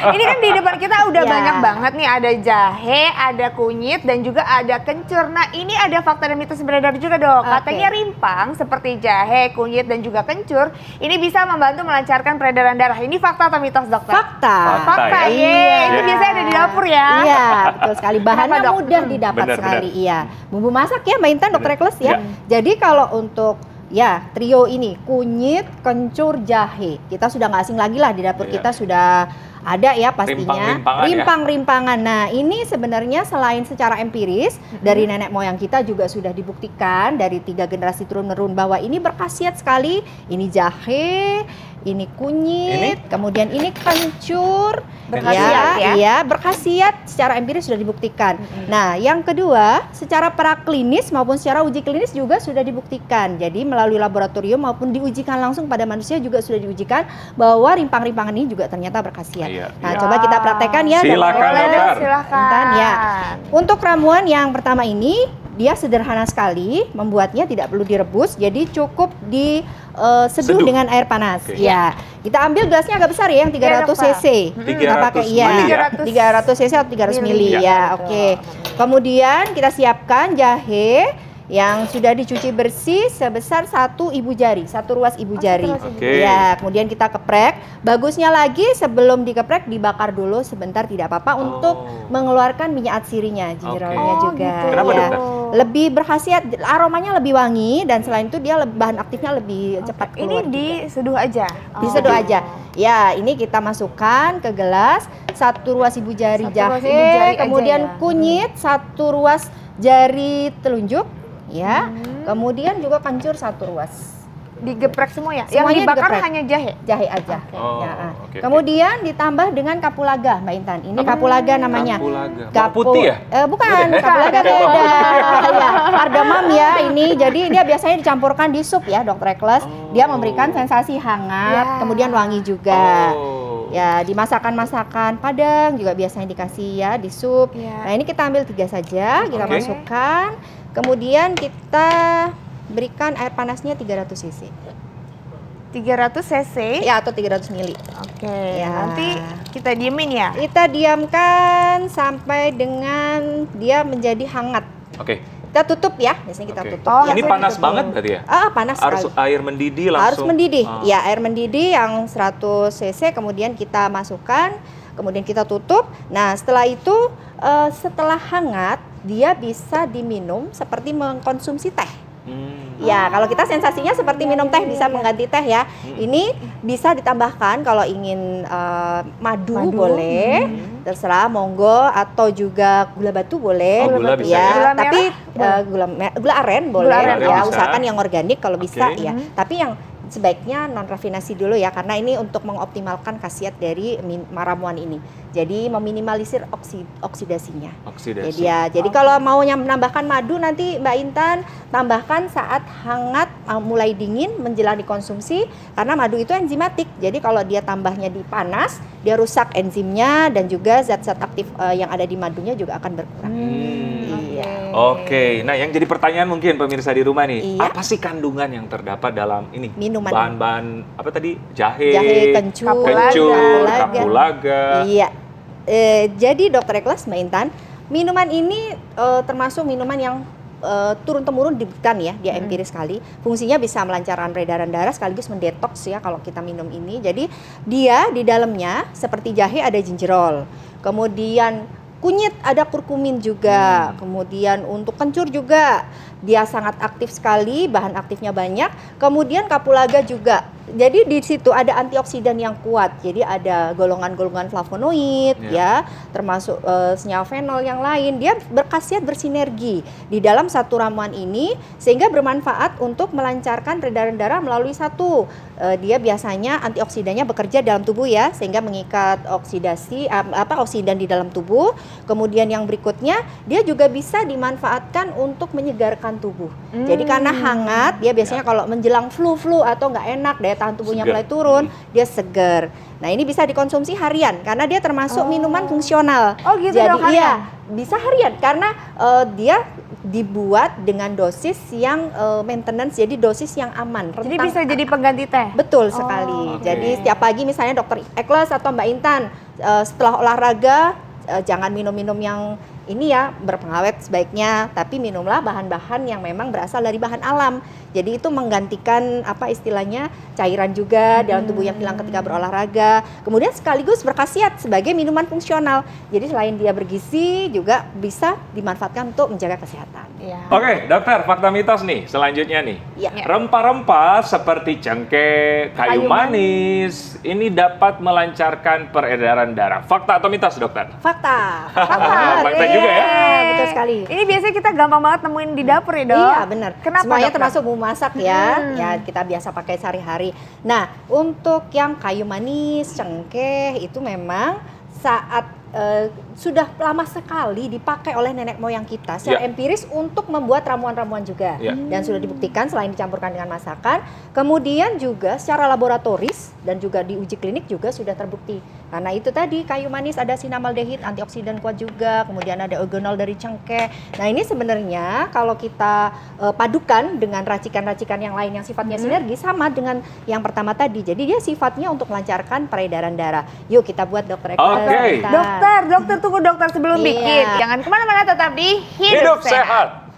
Ini kan di depan kita udah Ya. banyak banget nih, ada jahe, ada kunyit, dan juga ada kencur. Nah, ini ada fakta dan mitos beredar juga, Dok. Oke. Katanya rimpang seperti jahe, kunyit, dan juga kencur ini bisa membantu melancarkan peredaran darah. Ini fakta atau mitos, Dokter? Fakta. Fakta, ya. ye. Ini Iya. biasanya ada di dapur ya. Iya, betul sekali. Bahannya Kenapa, Dok? mudah didapat Benar, sekali. Iya. Bumbu masak ya, Mbak Intan, Dokter Benar. Ekles ya. Iya. Jadi kalau untuk ya trio ini kunyit, kencur, jahe, kita sudah nggak asing lagi lah di dapur Iya. kita sudah ada ya pastinya. Rimpang-rimpangan ya. Rimpang-rimpangan. Nah ini sebenarnya selain secara empiris dari nenek moyang kita juga sudah dibuktikan dari 3 generasi turun-menurun bahwa ini berkhasiat sekali. Ini jahe, ini kunyit, kemudian ini kencur. Berkhasiat ya? Iya, berkhasiat secara empiris sudah dibuktikan. Nah, yang kedua, secara praklinis maupun secara uji klinis juga sudah dibuktikan. Jadi melalui laboratorium maupun diujikan langsung pada manusia juga sudah diujikan bahwa rimpang-rimpangan ini juga ternyata berkhasiat. Iya, Nah, iya. coba kita praktekkan ya. Silakan, Dokter. Boleh, Dok, Dokter. silakan. Intan, ya. Untuk ramuan yang pertama ini, dia sederhana sekali, membuatnya tidak perlu direbus, jadi cukup diseduh Seduh. dengan air panas. Oke. Ya, kita ambil gelasnya agak besar ya, yang 300 Iya, Dok, cc. Kita 300 pakai ya, mili ya? 300 cc atau 300 mili Iya. ya. Oke. Kemudian kita siapkan jahe yang sudah dicuci bersih sebesar 1 ibu jari, 1 ruas ibu jari. ruas ibu Oke. Ya, kemudian kita geprek. Bagusnya lagi sebelum digeprek dibakar dulu sebentar, tidak apa-apa untuk mengeluarkan minyak atsirinya, jinjerolnya Oke. juga. Oh, gitu. Kenapa, Ya. Dokter? Lebih berkhasiat, aromanya lebih wangi dan selain itu dia bahan aktifnya lebih cepat Ini keluar. juga. diseduh aja. Diseduh Oh. aja. Ya, ini kita masukkan ke gelas 1 ruas ibu jari 1 jahe, ruas ibu jari aja kemudian ya. kunyit 1 ruas jari telunjuk, ya. Kemudian juga kencur 1 ruas. Digeprek semua ya? Semuanya Yang dibakar digeprek. hanya jahe? Jahe aja. Oh, Ya, oke, Kemudian ditambah dengan kapulaga, Mbak Intan. Ini kapulaga namanya. Kapulaga. Bawang putih ya? Bukan, Beda ya? kapulaga Bukan. beda. Ya, kardamom ya ini. Jadi dia biasanya dicampurkan di sup ya, Dokter Ekles. Dia memberikan sensasi hangat, Ya. kemudian wangi juga. Oh. Ya, di masakan-masakan Padang juga biasanya dikasih ya di sup. Ya. Nah, ini kita ambil 3 saja, kita Oke. masukkan. Kemudian kita berikan air panasnya 300 cc. 300 cc? Ya, atau 300 mili. Oke, Ya. nanti kita diemin ya? Kita diamkan sampai dengan dia menjadi hangat. Oke. Kita tutup ya, biasanya kita Oke. tutup. Oh, ya. Ini langsung panas ditutup. banget berarti ya? Panas Harus sekali. air mendidih langsung. Harus mendidih. Ah. Ya, air mendidih yang 100 cc kemudian kita masukkan, kemudian kita tutup. Nah, setelah itu setelah hangat dia bisa diminum seperti mengkonsumsi teh. Ya, kalau kita sensasinya seperti minum teh, bisa mengganti teh ya. Ini bisa ditambahkan kalau ingin madu boleh, terserah monggo, atau juga gula batu boleh. Oh, gula bisa ya. ya? Gula Tapi merah gula aren boleh aren ya, bisa. usahakan yang organik kalau bisa Oke. ya. Tapi yang sebaiknya non rafinasi dulu ya, karena ini untuk mengoptimalkan khasiat dari ramuan ini. Jadi meminimalisir oksidasinya. Oksidasi. Jadi kalau mau menambahkan madu nanti Mbak Intan tambahkan saat hangat mulai dingin menjelang dikonsumsi, karena madu itu enzimatik. Jadi kalau dia tambahnya di panas, dia rusak enzimnya dan juga zat-zat aktif yang ada di madunya juga akan berkurang. Iya. Oke, nah yang jadi pertanyaan mungkin pemirsa di rumah nih, Iya. apa sih kandungan yang terdapat dalam ini? Minuman. Bahan-bahan apa tadi? Jahe, Jahe, kencur, kencur, kapulaga. kapulaga. Iya. Jadi Dokter Ekles, Mbak Intan, minuman ini termasuk minuman yang turun-temurun dibuktikan ya, dia empiris sekali. Fungsinya bisa melancarkan peredaran darah sekaligus mendetoks ya kalau kita minum ini. Jadi dia di dalamnya seperti jahe ada gingerol. Kemudian kunyit ada kurkumin juga. Kemudian untuk kencur juga dia sangat aktif sekali, bahan aktifnya banyak. Kemudian kapulaga juga. Jadi di situ ada antioksidan yang kuat. Jadi ada golongan-golongan flavonoid ya, termasuk senyawa fenol yang lain. Dia berkhasiat bersinergi di dalam satu ramuan ini sehingga bermanfaat untuk melancarkan peredaran darah melalui satu. Dia biasanya antioksidannya bekerja dalam tubuh ya, sehingga mengikat oksidan di dalam tubuh. Kemudian yang berikutnya, dia juga bisa dimanfaatkan untuk menyegarkan tubuh. Jadi karena hangat, dia biasanya kalau menjelang flu atau nggak enak, daya tahan tubuhnya Segar. mulai turun, dia segar. Nah ini bisa dikonsumsi harian karena dia termasuk minuman fungsional. Oh gitu, Jadi Dok, harian? iya, bisa harian karena dia dibuat dengan dosis yang maintenance, jadi dosis yang aman. Jadi Rentang bisa jadi pengganti teh? Betul sekali. Oke. Jadi setiap pagi misalnya Dokter Ekles atau Mbak Intan setelah olahraga jangan minum-minum yang ini ya berpengawet sebaiknya, tapi minumlah bahan-bahan yang memang berasal dari bahan alam. Jadi itu menggantikan apa istilahnya cairan juga dalam tubuh yang hilang ketika berolahraga. Kemudian sekaligus berkhasiat sebagai minuman fungsional. Jadi selain dia bergizi juga bisa dimanfaatkan untuk menjaga kesehatan. Iya. Oke, dokter, fakta mitos nih selanjutnya nih. Ya. Rempah-rempah seperti cengkeh, kayu Kayu manis, ini dapat melancarkan peredaran darah. Fakta atau mitos, dokter? Fakta. Fakta juga ya? Betul sekali. Ini biasanya kita gampang banget nemuin di dapur ya, Dok? Iya benar. Kenapa, Semuanya Dok? termasuk bumbu masak ya, ya kita biasa pakai sehari-hari. Nah, untuk yang kayu manis, cengkeh itu memang saat sudah lama sekali dipakai oleh nenek moyang kita secara empiris untuk membuat ramuan-ramuan juga. Dan sudah dibuktikan selain dicampurkan dengan masakan, kemudian juga secara laboratoris dan juga di uji klinik juga sudah terbukti. Karena itu tadi kayu manis ada sinamaldehid, antioksidan kuat juga, kemudian ada eugenol dari cengkeh. Nah, ini sebenarnya kalau kita padukan dengan racikan-racikan yang lain yang sifatnya sinergi sama dengan yang pertama tadi. Jadi dia sifatnya untuk melancarkan peredaran darah. Yuk kita buat dokter Eka. Oke. Dokter tunggu dokter sebelum Iya. bikin. Jangan kemana-mana, tetap di Hidup sehat.